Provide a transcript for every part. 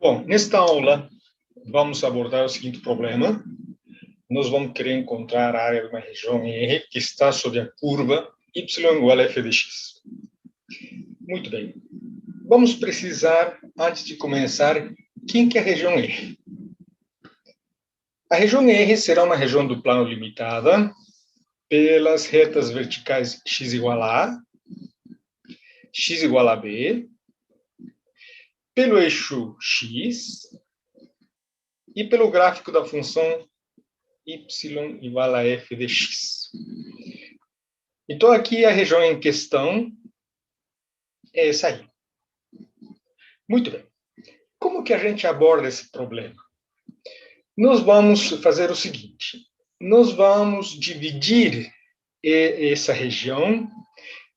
Bom, nesta aula, vamos abordar o seguinte problema. Nós vamos querer encontrar a área de uma região R que está sob a curva y igual a f de x. Muito bem. Vamos precisar, antes de começar, quem que é a região R? A região R será uma região do plano limitada pelas retas verticais x igual a A, x igual a B, pelo eixo x e pelo gráfico da função y igual a f de x. Então, aqui a região em questão é essa aí. Muito bem. Como que a gente aborda esse problema? Nós vamos fazer o seguinte. Nós vamos dividir essa região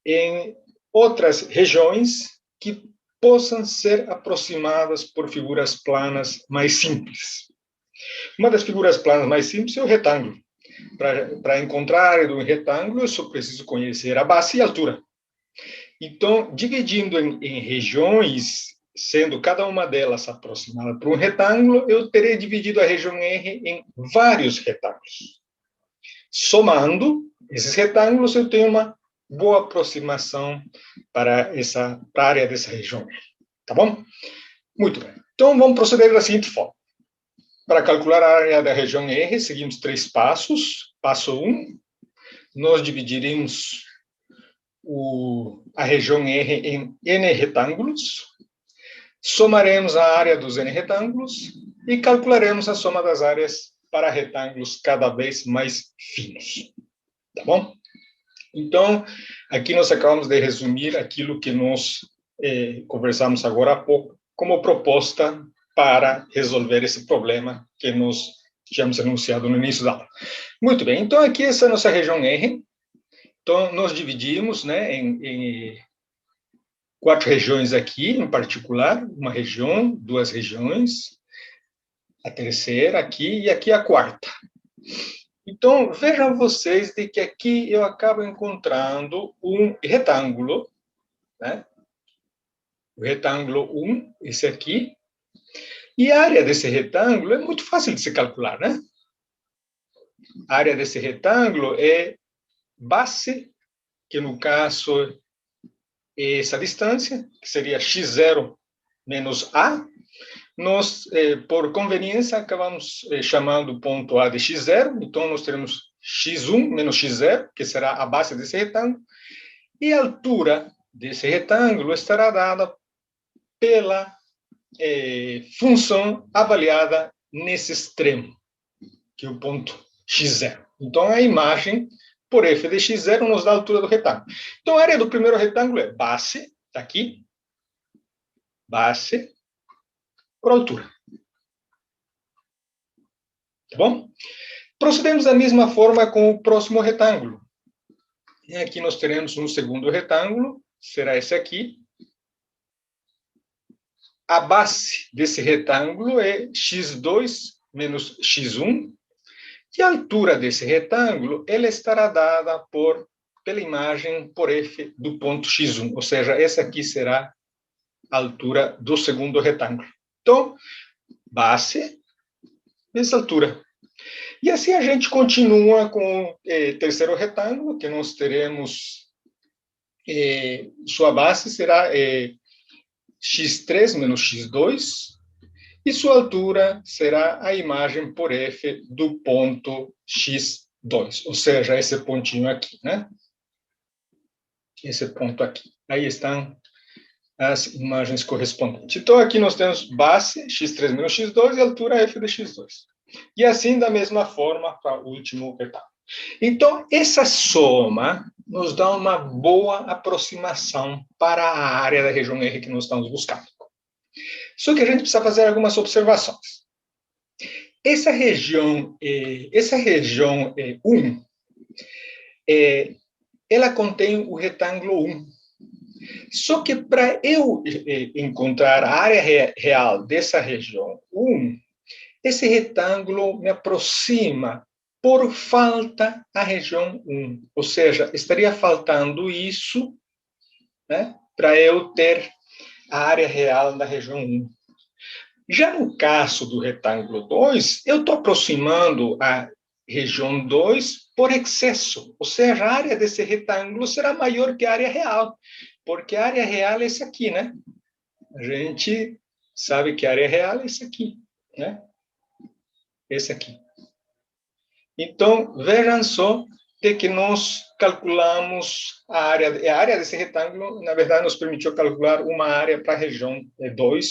em outras regiões que possam ser aproximadas por figuras planas mais simples. Uma das figuras planas mais simples é o retângulo. Para encontrar a área do retângulo, eu só preciso conhecer a base e a altura. Então, dividindo em regiões, sendo cada uma delas aproximada por um retângulo, eu terei dividido a região R em vários retângulos. Somando esses retângulos, eu tenho uma boa aproximação para a área dessa região R. Tá bom? Muito bem. Então, vamos proceder da seguinte forma. Para calcular a área da região R, seguimos 3 passos. Passo 1, nós dividiremos a região R em N retângulos, somaremos a área dos N retângulos e calcularemos a soma das áreas para retângulos cada vez mais finos. Tá bom? Então, aqui nós acabamos de resumir aquilo que nós conversamos agora há pouco, como proposta para resolver esse problema que nós tínhamos anunciado no início da aula. Muito bem, então aqui essa é a nossa região R. Então, nós dividimos, né, em 4 regiões aqui, em particular, uma região, 2 regiões, a terceira aqui e aqui a quarta. Então, vejam vocês de que aqui eu acabo encontrando um retângulo, né? O retângulo 1, esse aqui, e a área desse retângulo é muito fácil de se calcular, né? A área desse retângulo é base, que no caso é essa distância, que seria x0 menos a. Nós, por conveniência, acabamos chamando o ponto A de x0, então nós teremos x1 menos x0, que será a base desse retângulo, e a altura desse retângulo estará dada pela função avaliada nesse extremo, que é o ponto x0. Então, a imagem por f de x0 nos dá a altura do retângulo. Então, a área do primeiro retângulo é base, está aqui, base, por altura. Tá bom? Procedemos da mesma forma com o próximo retângulo. E aqui nós teremos um segundo retângulo, será esse aqui. A base desse retângulo é x2 menos x1, e a altura desse retângulo ela estará dada pela imagem por f do ponto x1, ou seja, essa aqui será a altura do segundo retângulo. Então, base, essa altura. E assim a gente continua com o terceiro retângulo, que nós teremos, sua base será x3 menos x2, e sua altura será a imagem por f do ponto x2, ou seja, esse pontinho aqui, né? Esse ponto aqui. Aí estão as imagens correspondentes. Então, aqui nós temos base, x3 menos x2, e altura f de x2. E assim, da mesma forma, para o último retângulo. Então, essa soma nos dá uma boa aproximação para a área da região R que nós estamos buscando. Só que a gente precisa fazer algumas observações. Essa região 1, ela contém o retângulo 1. Só que para eu encontrar a área real dessa região 1, esse retângulo me aproxima por falta a região 1. Ou seja, estaria faltando isso, né, para eu ter a área real da região 1. Já no caso do retângulo 2, eu estou aproximando a região 2 por excesso, ou seja, a área desse retângulo será maior que a área real, porque a área real é essa aqui, né? A gente sabe que a área real é esse aqui, né? Esse aqui. Então, vejam só de que nós calculamos a área desse retângulo, na verdade, nos permitiu calcular uma área para a região 2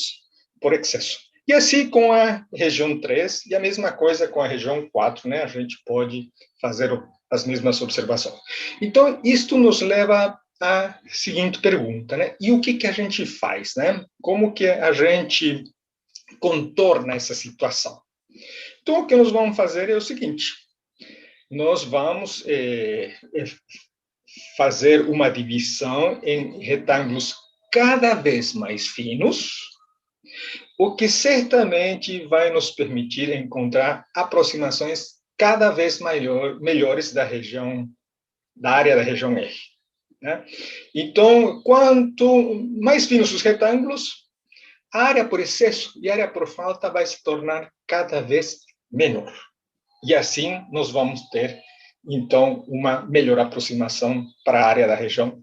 por excesso. E assim com a região 3, e a mesma coisa com a região 4, né? A gente pode fazer as mesmas observações. Então, isto nos leva à seguinte pergunta, né? E o que a gente faz, né? Como que a gente contorna essa situação? Então, o que nós vamos fazer é o seguinte: nós vamos fazer uma divisão em retângulos cada vez mais finos, o que certamente vai nos permitir encontrar aproximações cada vez melhores da área da região R. Né? Então, quanto mais finos os retângulos, a área por excesso e a área por falta vai se tornar cada vez menor. E assim nós vamos ter, então, uma melhor aproximação para a área da região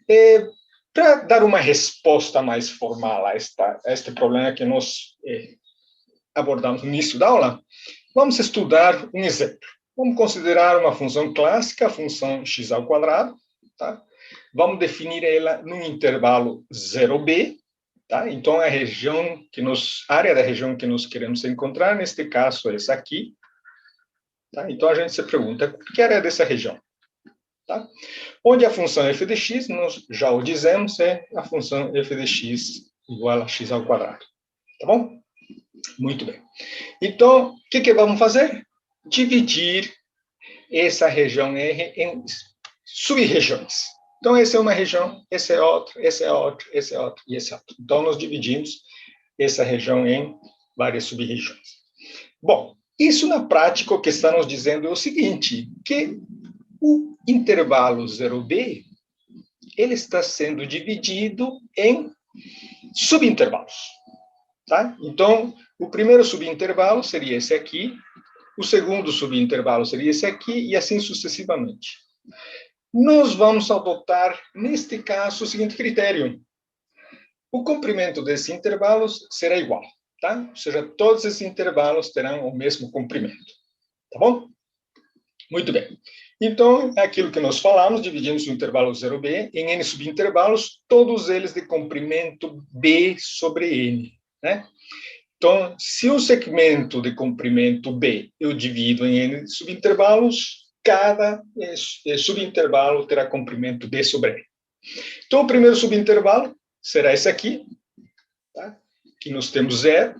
E. Para dar uma resposta mais formal a este problema que nós abordamos no início da aula, vamos estudar um exemplo. Vamos considerar uma função clássica, a função x ao quadrado. Tá? Vamos definir ela num intervalo 0b. Tá? Então, a área da região que nós queremos encontrar, neste caso, é essa aqui. Tá? Então, a gente se pergunta, que área é dessa região? Tá? Onde a função f de x, nós já o dizemos, é a função f de x igual a x ao quadrado. Tá bom? Muito bem. Então, o que vamos fazer? Dividir essa região R em sub-regiões. Então, essa é uma região, essa é outra, essa é outra, essa é outra e essa é outra. Então, nós dividimos essa região em várias sub-regiões. Bom, isso na prática o que está nos dizendo é o seguinte, que o intervalo 0b, ele está sendo dividido em subintervalos. Tá? Então, o primeiro subintervalo seria esse aqui, o segundo subintervalo seria esse aqui, e assim sucessivamente. Nós vamos adotar, neste caso, o seguinte critério. O comprimento desses intervalos será igual, tá? Ou seja, todos esses intervalos terão o mesmo comprimento. Tá bom? Muito bem. Então, é aquilo que nós falamos, dividimos o intervalo 0b em n subintervalos, todos eles de comprimento b sobre n. Né? Então, se um segmento de comprimento b eu divido em n subintervalos, cada subintervalo terá comprimento b sobre n. Então, o primeiro subintervalo será esse aqui, tá? Que nós temos 0.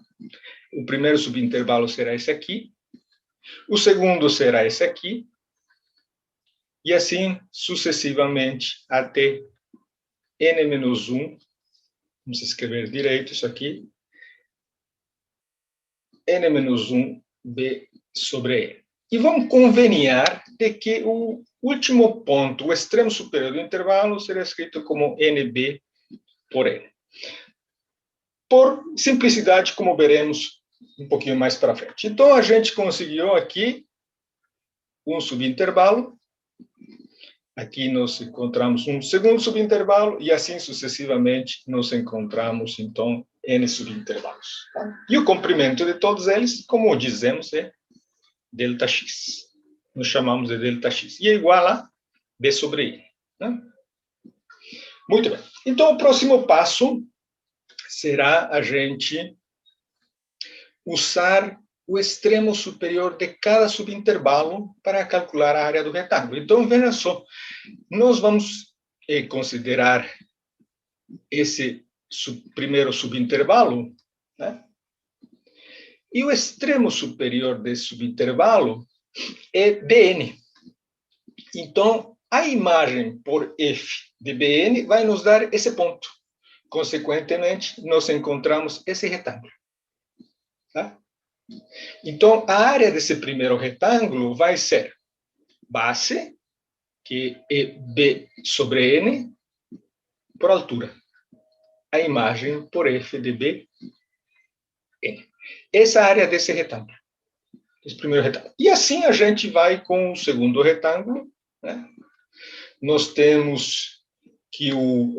O primeiro subintervalo será esse aqui. O segundo será esse aqui. E assim sucessivamente até n-1. Vamos escrever direito isso aqui. n-1 b sobre n. E vamos conveniar de que o último ponto, o extremo superior do intervalo, será escrito como nb por n. Por simplicidade, como veremos um pouquinho mais para frente. Então, a gente conseguiu aqui um subintervalo. Aqui nós encontramos um segundo subintervalo e assim sucessivamente nós encontramos, então, n subintervalos. Tá? E o comprimento de todos eles, como dizemos, é ΔX. Nós chamamos de ΔX. E é igual a B sobre I. Né? Muito bem. Então, o próximo passo será a gente usar o extremo superior de cada subintervalo para calcular a área do retângulo. Então, veja só, nós vamos considerar esse primeiro subintervalo, né? E o extremo superior desse subintervalo é Bn. Então, a imagem por f de Bn vai nos dar esse ponto. Consequentemente, nós encontramos esse retângulo. Tá? Então, a área desse primeiro retângulo vai ser base, que é B sobre N, por altura. A imagem por f de B N. Essa área desse retângulo. Esse primeiro retângulo. E assim a gente vai com o segundo retângulo, né? Nós temos que o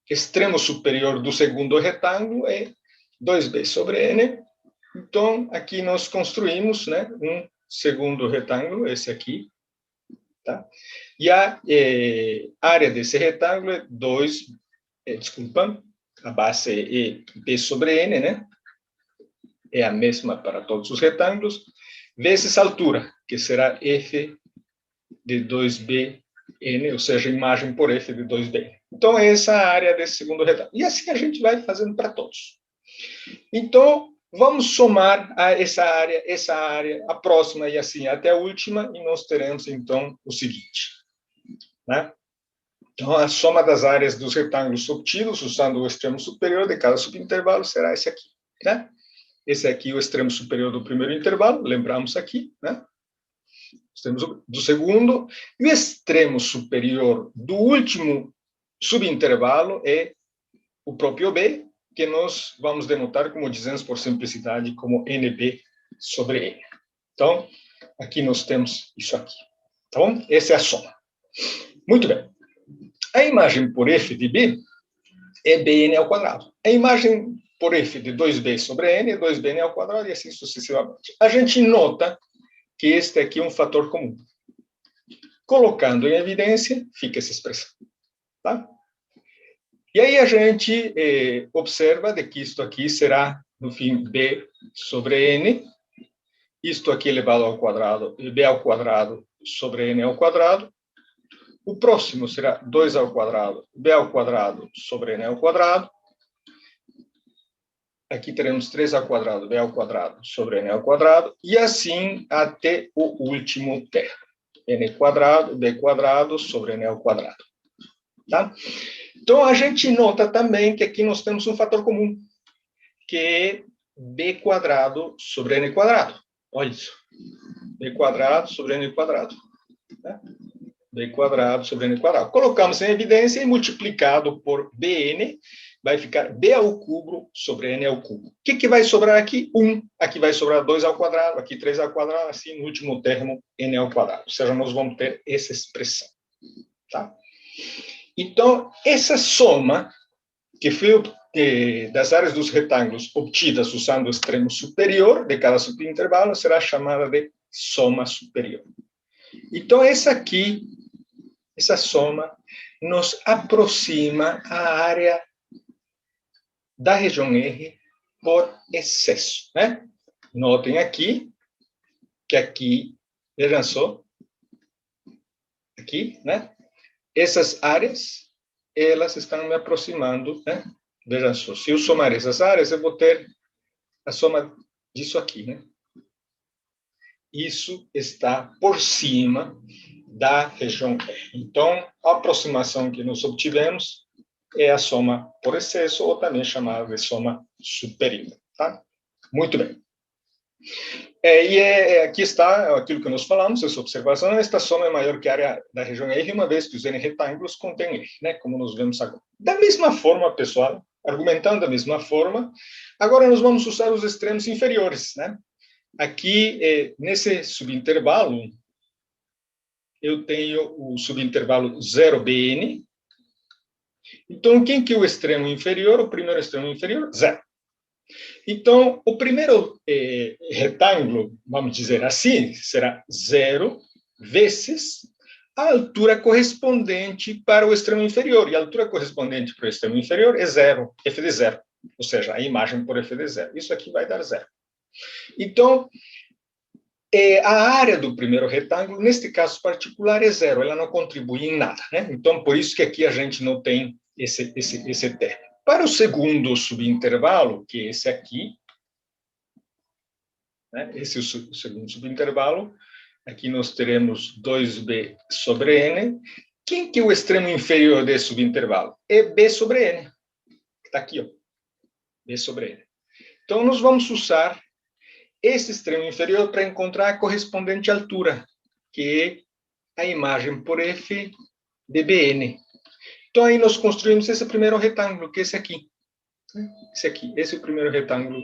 extremo superior do segundo retângulo é 2b sobre n. Então, aqui nós construímos, né, um segundo retângulo, esse aqui. Tá? E a área desse retângulo é 2, desculpa, a base é b sobre n, né? É a mesma para todos os retângulos, vezes a altura, que será f de 2b n, ou seja, imagem por f de 2b. Então, essa é a área desse segundo retângulo. E assim a gente vai fazendo para todos. Então, vamos somar essa área, a próxima e assim até a última, e nós teremos, então, o seguinte. Né? Então, a soma das áreas dos retângulos obtidos, usando o extremo superior de cada subintervalo, será esse aqui. Né? Esse aqui é o extremo superior do primeiro intervalo, lembramos aqui, né? Extremo do segundo, e o extremo superior do último subintervalo é o próprio B, que nós vamos denotar, como dizemos por simplicidade, como NB sobre N. Então, aqui nós temos isso aqui. Tá bom? Essa é a soma. Muito bem. A imagem por f de B é bn ao quadrado. A imagem por f de 2b sobre n é 2bn ao quadrado e assim sucessivamente. A gente nota que este aqui é um fator comum. Colocando em evidência, fica essa expressão. Tá? E aí a gente observa de que isto aqui será, no fim, b sobre n. Isto aqui elevado ao quadrado, b ao quadrado sobre n ao quadrado. O próximo será 2 ao quadrado, b ao quadrado sobre n ao quadrado. Aqui teremos 3 ao quadrado, b ao quadrado sobre n ao quadrado. E assim até o último termo. N quadrado, b quadrado sobre n ao quadrado. Tá? Então, a gente nota também que aqui nós temos um fator comum, que é b quadrado sobre n quadrado. Olha isso. B quadrado sobre n quadrado. Né? B quadrado sobre n quadrado. Colocamos em evidência e multiplicado por bn, vai ficar b ao cubo sobre n ao cubo. O que vai sobrar aqui? 1. Aqui vai sobrar 2 ao quadrado, aqui 3 ao quadrado, assim no último termo, n ao quadrado. Ou seja, nós vamos ter essa expressão. Tá? Então, essa soma, que foi das áreas dos retângulos obtidas usando o extremo superior de cada subintervalo, será chamada de soma superior. Então, essa soma, nos aproxima à área da região R por excesso. Né? Notem aqui, que aqui, vejam só, aqui, né? Essas áreas, elas estão me aproximando, né? Vejam só, se eu somar essas áreas, eu vou ter a soma disso aqui, né? Isso está por cima da região R. Então, a aproximação que nós obtivemos é a soma por excesso, ou também chamada de soma superior. Tá? Muito bem. Aqui está aquilo que nós falamos, essa observação. Esta soma é maior que a área da região R, uma vez que os N retângulos contêm R, né? Como nós vemos agora. Da mesma forma, pessoal, argumentando da mesma forma, agora nós vamos usar os extremos inferiores, né? Aqui, nesse subintervalo, eu tenho o subintervalo 0bn. Então, quem que é o extremo inferior? O primeiro extremo inferior, 0. Então, o primeiro retângulo, vamos dizer assim, será 0 vezes a altura correspondente para o extremo inferior. E a altura correspondente para o extremo inferior é 0, f de 0. Ou seja, a imagem por f de 0. Isso aqui vai dar 0. Então, a área do primeiro retângulo, neste caso particular, é 0. Ela não contribui em nada. Né? Então, por isso que aqui a gente não tem esse termo. Para o segundo subintervalo, que é esse aqui, né? Esse é o segundo subintervalo, aqui nós teremos 2b sobre n. Quem que é o extremo inferior desse subintervalo? É b sobre n, que está aqui, ó. B sobre n. Então, nós vamos usar esse extremo inferior para encontrar a correspondente altura, que é a imagem por f de bn. Então, aí nós construímos esse primeiro retângulo, que é esse aqui. Esse aqui, esse é o primeiro retângulo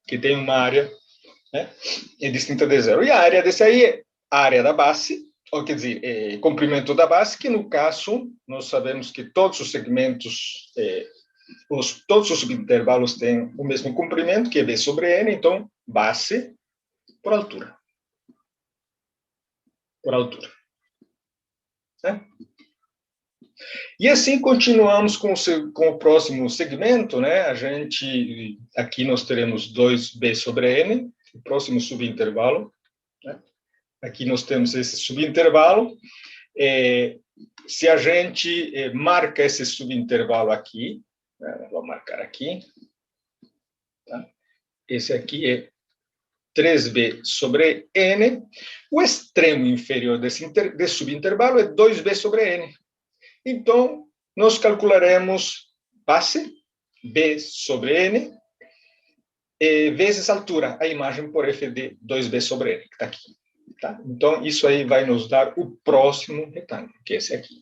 que tem uma área, né, é distinta de zero. E a área desse aí é a área da base, ou quer dizer, comprimento da base, que no caso, nós sabemos que todos os segmentos, todos os subintervalos têm o mesmo comprimento, que é B sobre N, então, base por altura. Por altura. Né? E assim continuamos com o próximo segmento, né? Aqui nós teremos 2B sobre N, o próximo subintervalo. Né? Aqui nós temos esse subintervalo. Se a gente marca esse subintervalo aqui, né? Vou marcar aqui. Tá? Esse aqui é 3B sobre N. O extremo inferior desse subintervalo é 2B sobre N. Então, nós calcularemos base, B sobre N, vezes altura, a imagem por F de 2B sobre N, que está aqui. Tá? Então, isso aí vai nos dar o próximo retângulo, que é esse aqui.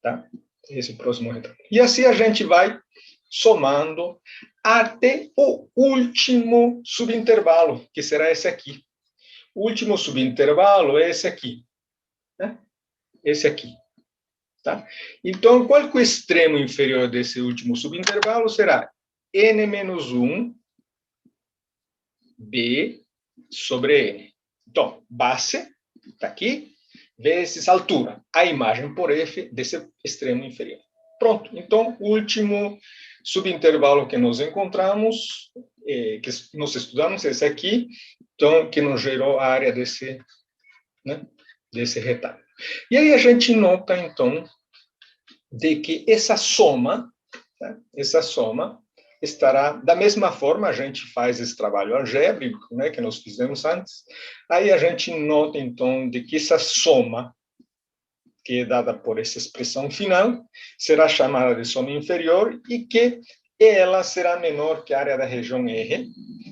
Tá? Esse é o próximo retângulo. E assim a gente vai somando até o último subintervalo, que será esse aqui. O último subintervalo é esse aqui. Né? Esse aqui. Tá? Então, qual que é o extremo inferior desse último subintervalo? Será N menos 1, B sobre N. Então, base, está aqui, vezes altura, a imagem por F desse extremo inferior. Pronto. Então, o último subintervalo que nós encontramos, que nós estudamos, esse aqui, então, que nos gerou a área desse, né, desse retângulo. E aí a gente nota, então, de que essa soma estará da mesma forma. A gente faz esse trabalho algébrico, né, que nós fizemos antes. Aí a gente nota, então, de que essa soma, que é dada por essa expressão final, será chamada de soma inferior e que ela será menor que a área da região R,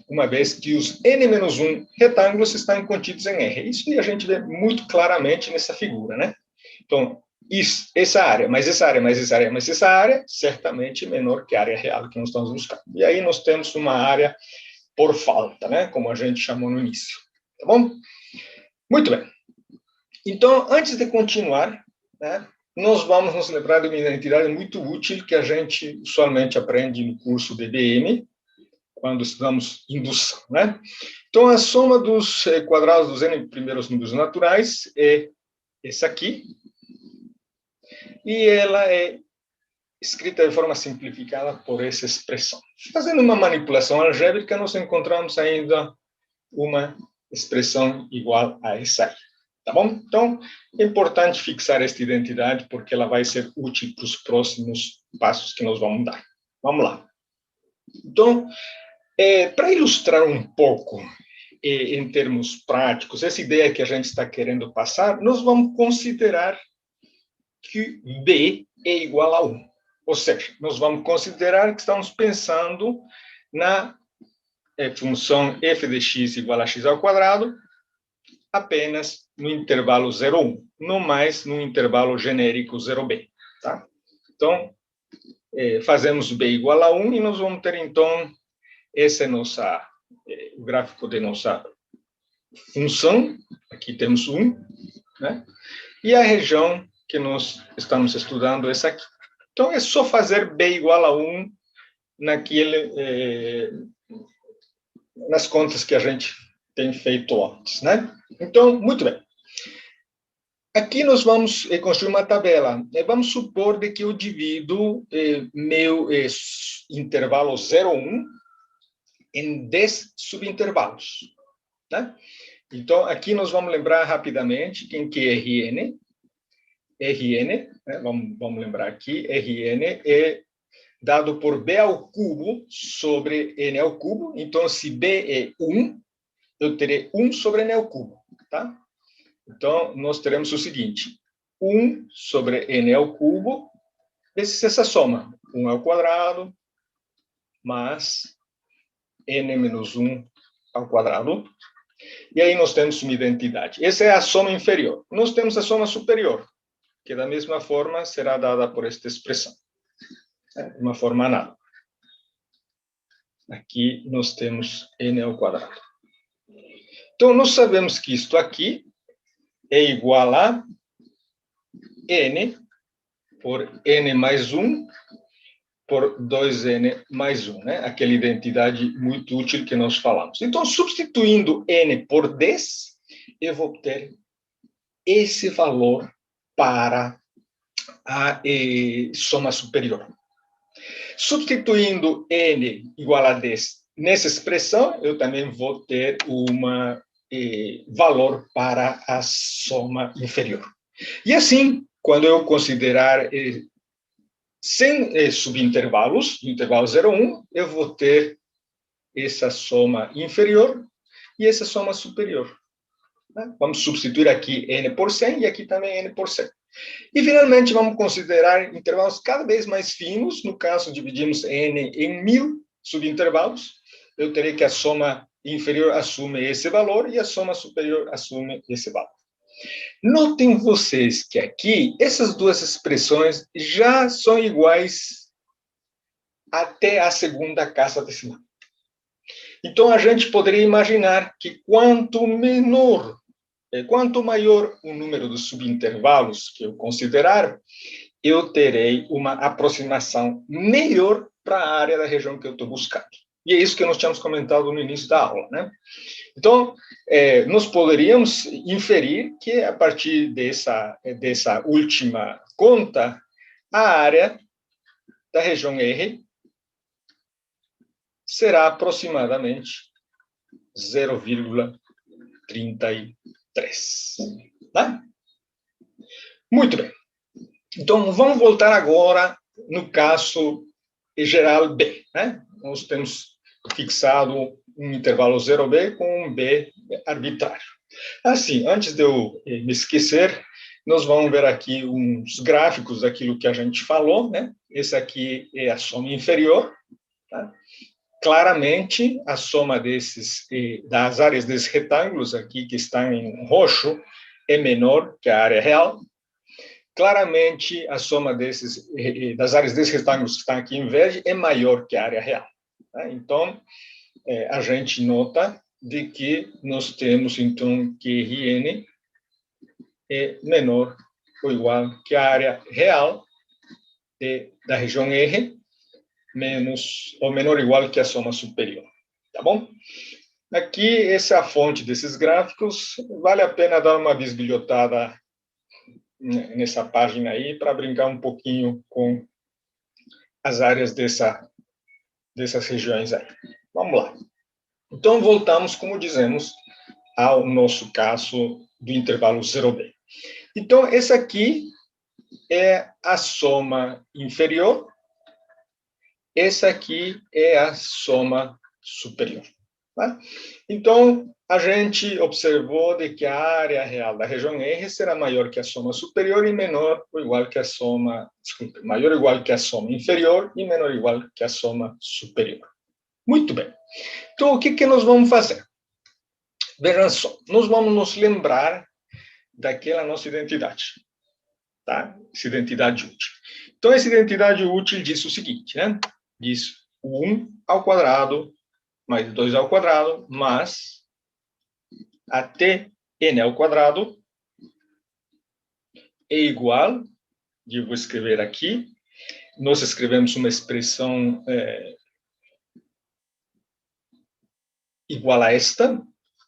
uma vez que os N-1 retângulos estão contidos em R. Isso a gente vê muito claramente nessa figura, né? Então, essa área, mais essa área, mais essa área, mais essa área, certamente menor que a área real que nós estamos buscando. E aí nós temos uma área por falta, né? Como a gente chamou no início. Tá bom? Muito bem. Então, antes de continuar, né, nós vamos nos lembrar de uma identidade muito útil que a gente usualmente aprende no curso de BM, quando estudamos indução, né? Então, a soma dos quadrados dos n primeiros números naturais é essa aqui, e ela é escrita de forma simplificada por essa expressão. Fazendo uma manipulação algébrica, nós encontramos ainda uma expressão igual a essa aí. Tá bom? Então, é importante fixar esta identidade, porque ela vai ser útil para os próximos passos que nós vamos dar. Vamos lá. Então, para ilustrar um pouco, em termos práticos, essa ideia que a gente está querendo passar, nós vamos considerar que B é igual a 1. Ou seja, nós vamos considerar que estamos pensando na função f de x igual a x ao quadrado apenas no intervalo 0, 1, não mais no intervalo genérico 0b. Tá? Então, fazemos b igual a 1 e nós vamos ter, então, esse é o gráfico de nossa função. Aqui temos 1, né? E a região que nós estamos estudando é essa aqui. Então, é só fazer b igual a 1 nas contas que a gente tem feito antes, né? Então, muito bem. Aqui nós vamos construir uma tabela. Vamos supor de que eu divido meu intervalo 0, 1 em 10 subintervalos. Né? Então, aqui nós vamos lembrar rapidamente quem que é Rn. Rn, né? vamos lembrar aqui, Rn é dado por b ao cubo sobre n ao cubo. Então, se b é 1, eu terei 1 sobre n ao cubo. Tá? Então, nós teremos o seguinte: 1 sobre n ao cubo, vezes essa soma, 1 ao quadrado, mais n menos 1 ao quadrado. E aí nós temos uma identidade. Essa é a soma inferior. Nós temos a soma superior, que da mesma forma será dada por esta expressão. de uma forma análoga. Aqui nós temos n ao quadrado. Então, nós sabemos que isto aqui é igual a n por n mais 1 por 2n mais 1, né? Aquela identidade muito útil que nós falamos. Então, substituindo n por 10, eu vou ter esse valor para a soma superior. Substituindo n igual a 10 nessa expressão, eu também vou ter um valor para a soma inferior. E assim, quando eu considerar sem subintervalos, intervalo 0, 1, eu vou ter essa soma inferior e essa soma superior. Vamos substituir aqui n por 100 e aqui também n por 100. E, finalmente, vamos considerar intervalos cada vez mais finos. No caso, dividimos n em 1000 subintervalos. Eu terei que a soma inferior assume esse valor e a soma superior assume esse valor. Notem vocês que aqui, essas duas expressões já são iguais até a segunda casa decimal. Então, a gente poderia imaginar que quanto maior o número de subintervalos que eu considerar, eu terei uma aproximação melhor para a área da região que eu estou buscando. E é isso que nós tínhamos comentado no início da aula, né? Então, nós poderíamos inferir que, a partir dessa última conta, a área da região R será aproximadamente 0,33. Tá? Muito bem. Então, vamos voltar agora no caso geral B, né? Nós temos fixado um intervalo 0b com um b arbitrário. Assim, antes de eu me esquecer, nós vamos ver aqui uns gráficos daquilo que a gente falou, né? Esse aqui é a soma inferior, tá? Claramente, a soma das áreas desses retângulos aqui, que estão em roxo, é menor que a área real. Claramente, a soma das áreas desses retângulos que estão aqui em verde é maior que a área real. Tá? Então, a gente nota de que nós temos, então, que Rn é menor ou igual que a área real da região R, menor ou igual que a soma superior. Tá bom? Aqui, essa é a fonte desses gráficos. Vale a pena dar uma bisbilhotada nessa página aí, para brincar um pouquinho com as áreas dessas regiões aí. Vamos lá. Então, voltamos, como dizemos, ao nosso caso do intervalo 0b. Então, essa aqui é a soma inferior, essa aqui é a soma superior. Tá? Então, a gente observou de que a área real da região R será maior que a soma superior e menor ou igual que a soma, maior ou igual que a soma inferior e menor ou igual que a soma superior. Muito bem. Então, o que nós vamos fazer? Vejam só, nós vamos nos lembrar daquela nossa identidade, tá? Essa identidade útil. Então, essa identidade útil diz o seguinte, né? Diz 1 ao quadrado mais 2 ao quadrado, mais até n ao quadrado é igual, e eu vou escrever aqui, nós escrevemos uma expressão igual a esta,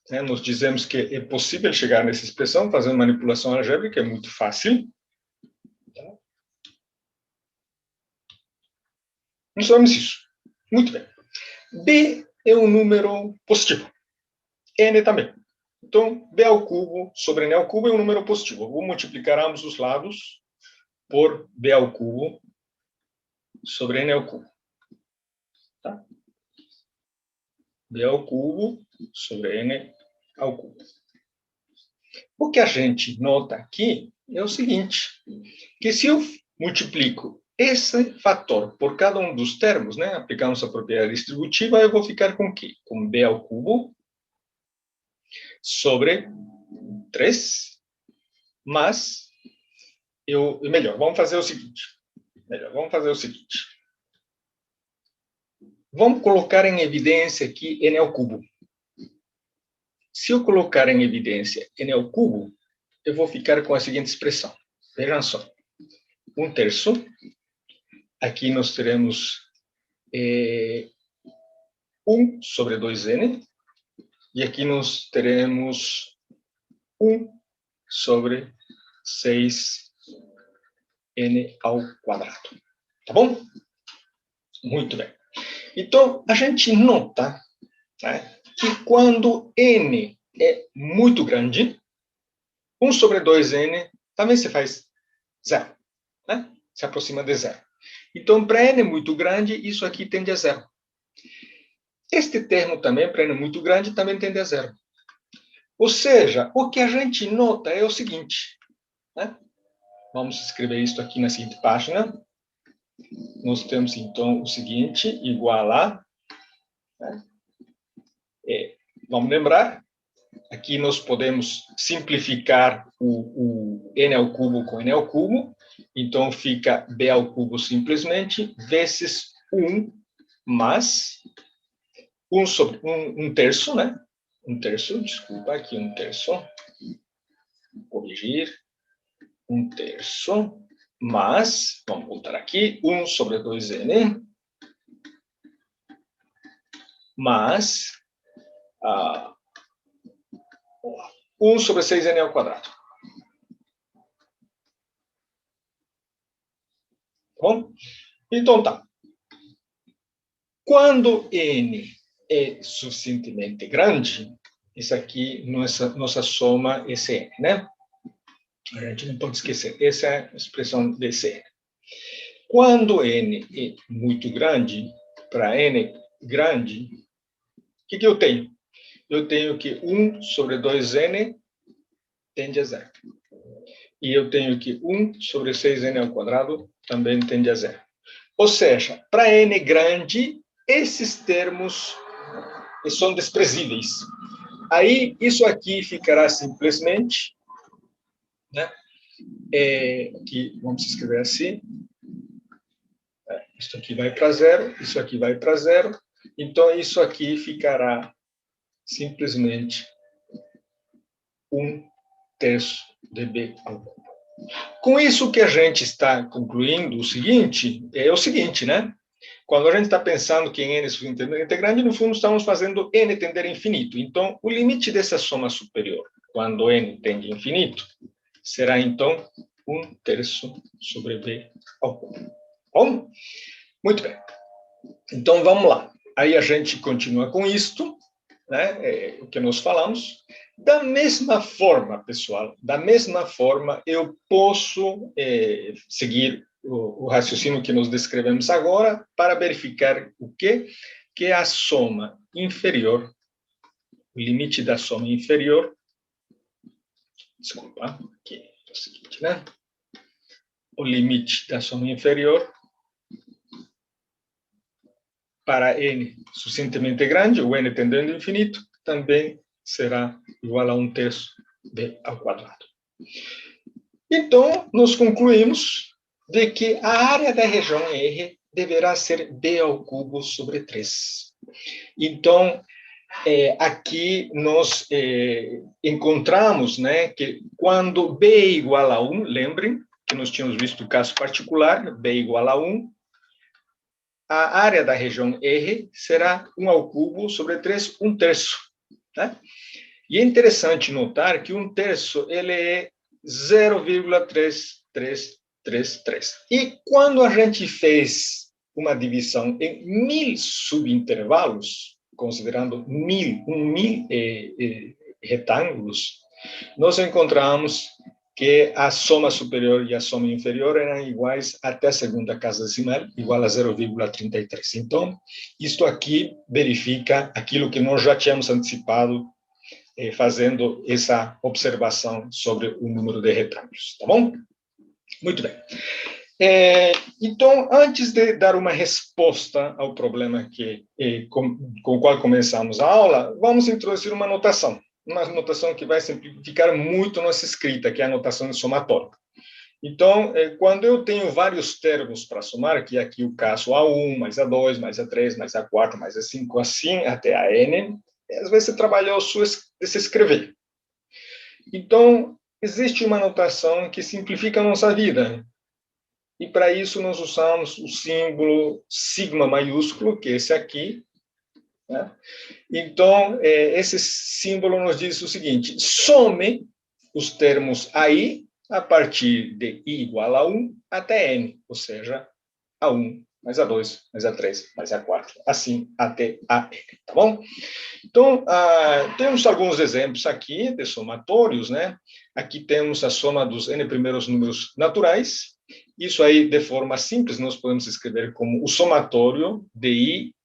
né? Nós dizemos que é possível chegar nessa expressão fazendo manipulação algébrica, é muito fácil. Tá? Nós sabemos isso. Muito bem. B é um número positivo. N também. Então, b ao cubo sobre n ao cubo é um número positivo. Eu vou multiplicar ambos os lados por b ao cubo sobre n ao cubo. Tá? b ao cubo sobre n ao cubo. O que a gente nota aqui é o seguinte, que se eu multiplico esse fator por cada um dos termos, né, aplicamos a propriedade distributiva, eu vou ficar com o quê? Com b ao cubo sobre 3, mas melhor, vamos fazer o seguinte. vamos colocar em evidência aqui n ao cubo. Se eu colocar em evidência n ao cubo, eu vou ficar com a seguinte expressão. Vejam só. 1/3. Aqui nós teremos 1 sobre 2n. E aqui nós teremos 1 sobre 6n ao quadrado. Tá bom? Muito bem. Então, a gente nota, né, que quando n é muito grande, 1 sobre 2n também se faz zero, né? Se aproxima de zero. Então, para n muito grande, isso aqui tende a zero. Este termo também, para n muito grande, também tende a zero. Ou seja, o que a gente nota é o seguinte, né? Vamos escrever isso aqui na seguinte página. Nós temos, então, o seguinte, igual a... Né? Vamos lembrar, aqui nós podemos simplificar o n ao cubo com n ao cubo. Então, fica b ao cubo simplesmente, vezes 1 mais 1 sobre 1/3, né? 1/3, desculpa, aqui 1/3. Vou corrigir. 1/3 mais, vamos voltar aqui, 1 sobre 2n, mais 1 sobre 6n ao quadrado. Bom? Então, tá. Quando n é suficientemente grande, isso aqui, nossa soma é Cn, né? A gente não pode esquecer, essa é a expressão de Cn. Quando n é muito grande, para n grande, o que eu tenho? Eu tenho que 1 sobre 2n tende a zero. E eu tenho que 1 sobre 6n ao quadrado também tende a zero. Ou seja, para n grande, esses termos são desprezíveis. Aí, isso aqui ficará simplesmente, né? Aqui, vamos escrever assim. Isso aqui vai para zero, isso aqui vai para zero. Então, isso aqui ficará simplesmente 1/3 de b ao cubo. Com isso que a gente está concluindo o seguinte, né? Quando a gente está pensando que n é suficientemente grande, no fundo estamos fazendo n tender a infinito. Então, o limite dessa soma superior, quando n tende a infinito, será então 1/3 sobre b ao cubo. Bom? Muito bem. Então, vamos lá. Aí a gente continua com isto, né? O que nós falamos. Da mesma forma, pessoal, da mesma forma, eu posso seguir o raciocínio que nós descrevemos agora para verificar o quê? Que a soma inferior, o limite da soma inferior, desculpa, aqui é o seguinte, né? O limite da soma inferior para n suficientemente grande, o n tendendo ao infinito, também será igual a 1/3 b ao quadrado. Então, nós concluímos de que a área da região R deverá ser b ao cubo sobre 3. Então, aqui nós encontramos, né, que quando b é igual a 1, lembrem que nós tínhamos visto o caso particular, b igual a 1, a área da região R será 1 ao cubo sobre 3, 1/3. Né? E é interessante notar que 1/3 ele é 0,3333. E quando a gente fez uma divisão em 1000 subintervalos, considerando 1000 retângulos, nós encontramos que a soma superior e a soma inferior eram iguais até a segunda casa decimal, igual a 0,33. Então, isto aqui verifica aquilo que nós já tínhamos antecipado, fazendo essa observação sobre o número de retângulos, tá bom? Muito bem. Então, antes de dar uma resposta ao problema com o qual começamos a aula, vamos introduzir uma notação que vai simplificar muito nossa escrita, que é a notação de somatório. Então, quando eu tenho vários termos para somar, que aqui o caso A1, mais A2, mais A3, mais A4, mais A5, assim até a N, às vezes você trabalhou de se escrever. Então, existe uma notação que simplifica a nossa vida. E para isso nós usamos o símbolo sigma maiúsculo, que é esse aqui, né? Então, esse símbolo nos diz o seguinte: some os termos aí a partir de i igual a 1 até n, ou seja, A1, mais A2, mais A3, mais A4, assim até a n, tá bom? Então, temos alguns exemplos aqui de somatórios, né? Aqui temos a soma dos n primeiros números naturais. Isso aí, de forma simples, nós podemos escrever como o somatório de i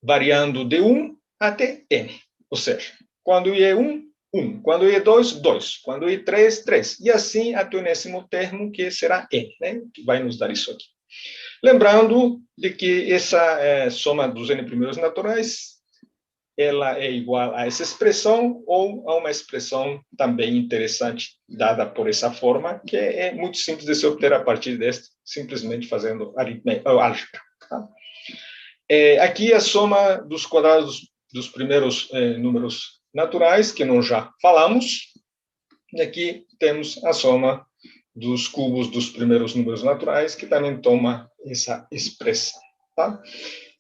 variando de 1 até n. Ou seja, quando i é 1, 1. Quando i é 2, 2. Quando i é 3, 3. E assim até o enésimo termo, que será n, né? Que vai nos dar isso aqui. Lembrando de que essa soma dos n primeiros naturais, ela é igual a essa expressão ou a uma expressão também interessante dada por essa forma, que é muito simples de se obter a partir desta, simplesmente fazendo álgebra. Tá? Aqui a soma dos quadrados dos primeiros números naturais, que nós já falamos, e aqui temos a soma dos cubos dos primeiros números naturais, que também toma essa expressão. Tá?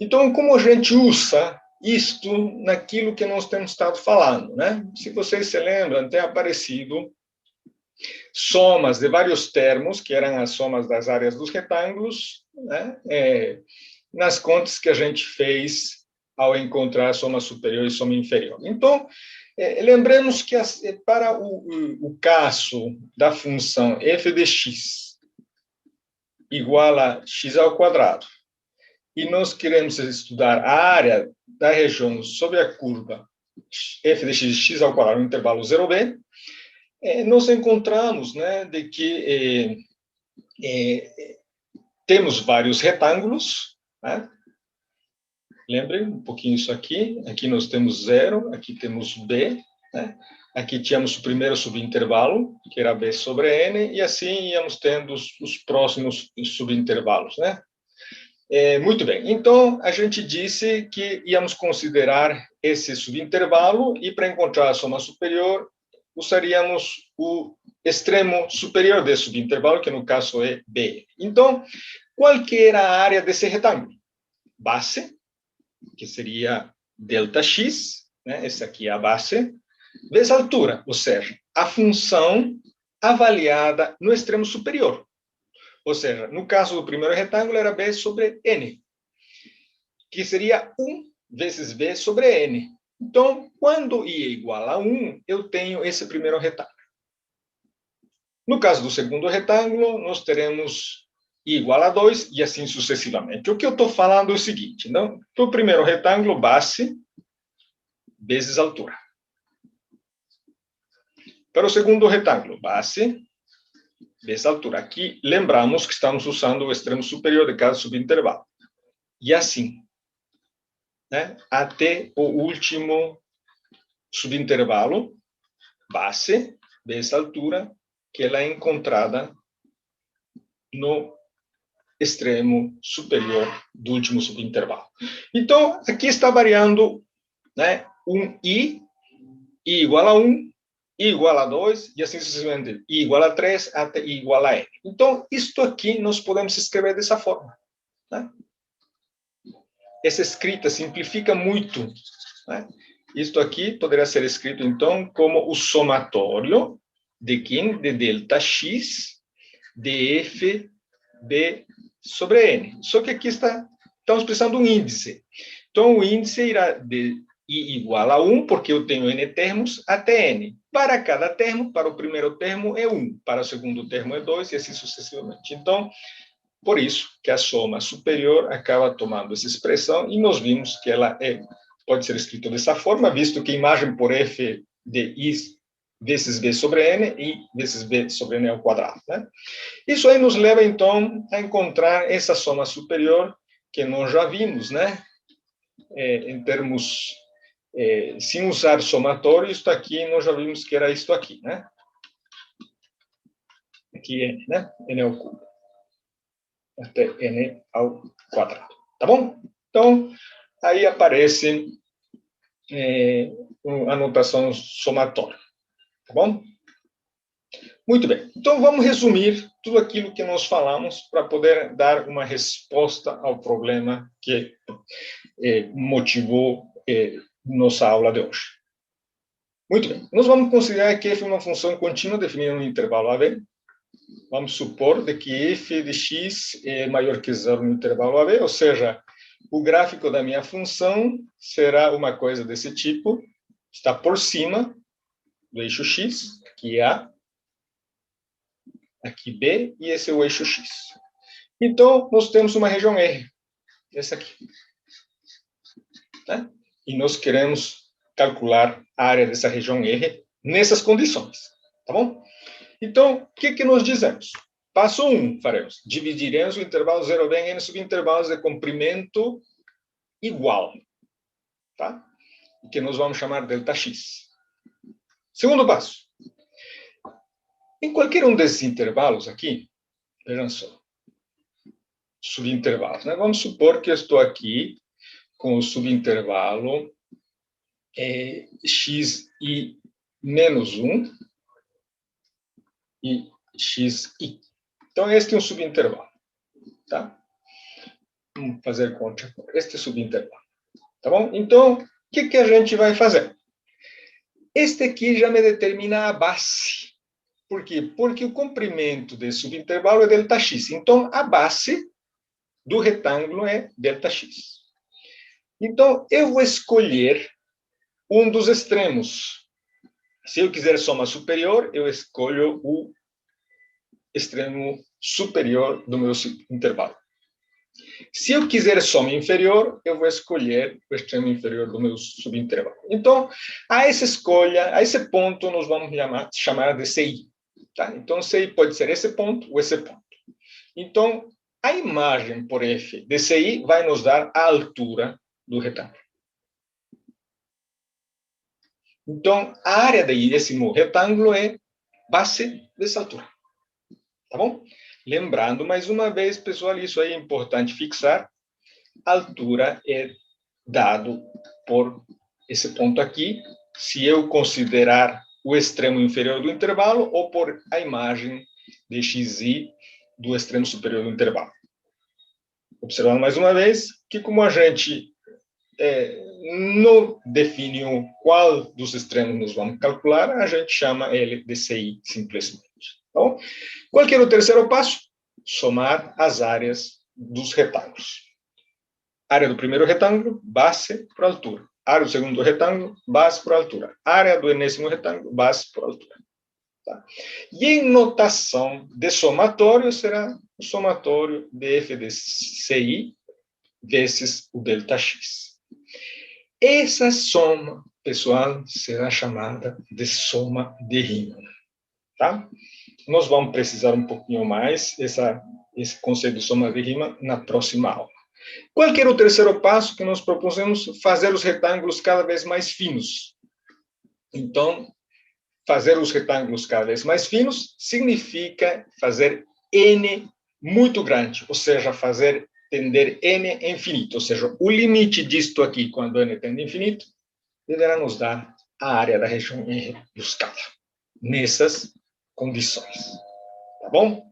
Então, como a gente usa isto naquilo que nós temos estado falando, né? Se vocês se lembram, tem aparecido somas de vários termos, que eram as somas das áreas dos retângulos, né? Nas contas que a gente fez ao encontrar soma superior e soma inferior. Então, lembremos que para o caso da função f de x igual a x ao quadrado, e nós queremos estudar a área da região sobre a curva f de x ao quadrado no intervalo 0b, nós encontramos, né, de que temos vários retângulos, né? Lembrem um pouquinho isso aqui. Aqui nós temos 0, aqui temos b, né? Aqui tínhamos o primeiro subintervalo, que era b sobre n, e assim íamos tendo os próximos subintervalos, né? Muito bem. Então, a gente disse que íamos considerar esse subintervalo e, para encontrar a soma superior, usaríamos o extremo superior desse subintervalo, que no caso é b. Então, qual que era a área desse retângulo? Base, que seria delta x, né? Essa aqui é a base, vezes a altura, ou seja, a função avaliada no extremo superior. Ou seja, no caso do primeiro retângulo, era b sobre n, que seria 1 vezes b sobre n. Então, quando i é igual a 1, eu tenho esse primeiro retângulo. No caso do segundo retângulo, nós teremos i igual a 2 e assim sucessivamente. O que eu estou falando é o seguinte, então, para o primeiro retângulo, base vezes altura. Para o segundo retângulo, base vezes altura. Aqui, lembramos que estamos usando o extremo superior de cada subintervalo. E assim, né, até o último subintervalo, base vezes altura, que ela é encontrada no extremo superior do último subintervalo. Então, aqui está variando, né, i igual a 1, i igual a 2, e assim sucessivamente, i igual a 3 até i igual a n. Então, isto aqui nós podemos escrever dessa forma. Né? Essa escrita simplifica muito. Né? Isto aqui poderia ser escrito, então, como o somatório de quem? De delta x de f b sobre n. Só que aqui estamos precisando de um índice. Então, o índice irá de i igual a 1, porque eu tenho n termos, até n. Para cada termo, para o primeiro termo é 1, para o segundo termo é 2, e assim sucessivamente. Então, por isso que a soma superior acaba tomando essa expressão, e nós vimos que ela pode ser escrita dessa forma, visto que a imagem por f de i vezes b sobre n, e vezes b sobre n ao quadrado. Né? Isso aí nos leva, então, a encontrar essa soma superior que nós já vimos, né? Em termos, sem usar somatório, isto aqui, nós já vimos que era isto aqui, né? aqui n, né? N ao cubo. Até n ao quadrado. Tá bom? Então, aí aparece a notação somatória. Tá bom? Muito bem. Então, vamos resumir tudo aquilo que nós falamos para poder dar uma resposta ao problema que motivou nossa aula de hoje. Muito bem. Nós vamos considerar que f é uma função contínua definida no intervalo AB. Vamos supor de que f de x é maior que zero no intervalo AB, ou seja, o gráfico da minha função será uma coisa desse tipo, está por cima do eixo x, aqui é A, aqui B, e esse é o eixo x. Então, nós temos uma região R, essa aqui. Né? E nós queremos calcular a área dessa região R nessas condições. Tá bom? Então, o que nós dizemos? Passo 1, faremos. Dividiremos o intervalo 0 em n subintervalos de comprimento igual. Tá? Que nós vamos chamar delta x. Segundo passo. Em qualquer um desses intervalos aqui, vejam só, subintervalos, né? Vamos supor que eu estou aqui com o subintervalo x e menos 1 e xi. Então, este é um subintervalo. Tá? Vamos fazer conta. Este é o subintervalo. Tá bom? Então, o que a gente vai fazer? Este aqui já me determina a base. Por quê? Porque o comprimento desse subintervalo é Δx. Então, a base do retângulo é Δx. Então, eu vou escolher um dos extremos. Se eu quiser soma superior, eu escolho o extremo superior do meu intervalo. Se eu quiser soma inferior, eu vou escolher o extremo inferior do meu subintervalo. Então, a essa escolha, a esse ponto, nós vamos chamar de CI. Tá? Então, CI pode ser esse ponto ou esse ponto. Então, a imagem por F de CI vai nos dar a altura do retângulo. Então, a área desse retângulo é base dessa altura. Tá bom? Lembrando, mais uma vez, pessoal, isso aí é importante fixar. A altura é dado por esse ponto aqui, se eu considerar o extremo inferior do intervalo ou por a imagem de xi do extremo superior do intervalo. Observando mais uma vez que, como a gente não define qual dos extremos nós vamos calcular, a gente chama ele de CI simplesmente. Então, qual que é o terceiro passo? Somar as áreas dos retângulos. Área do primeiro retângulo, base por altura. Área do segundo retângulo, base por altura. Área do enésimo retângulo, base por altura. Tá? E em notação de somatório, será o somatório de f de CI vezes o Δx. Essa soma, pessoal, será chamada de soma de Riemann. Tá? Nós vamos precisar um pouquinho mais esse conceito de soma de Riemann na próxima aula. Qual que era o terceiro passo que nós propusemos? Fazer os retângulos cada vez mais finos. Então, fazer os retângulos cada vez mais finos significa fazer n muito grande, ou seja, fazer tender n infinito, ou seja, o limite disto aqui, quando n tende a infinito, deverá nos dar a área da região R buscada, nessas condições. Tá bom?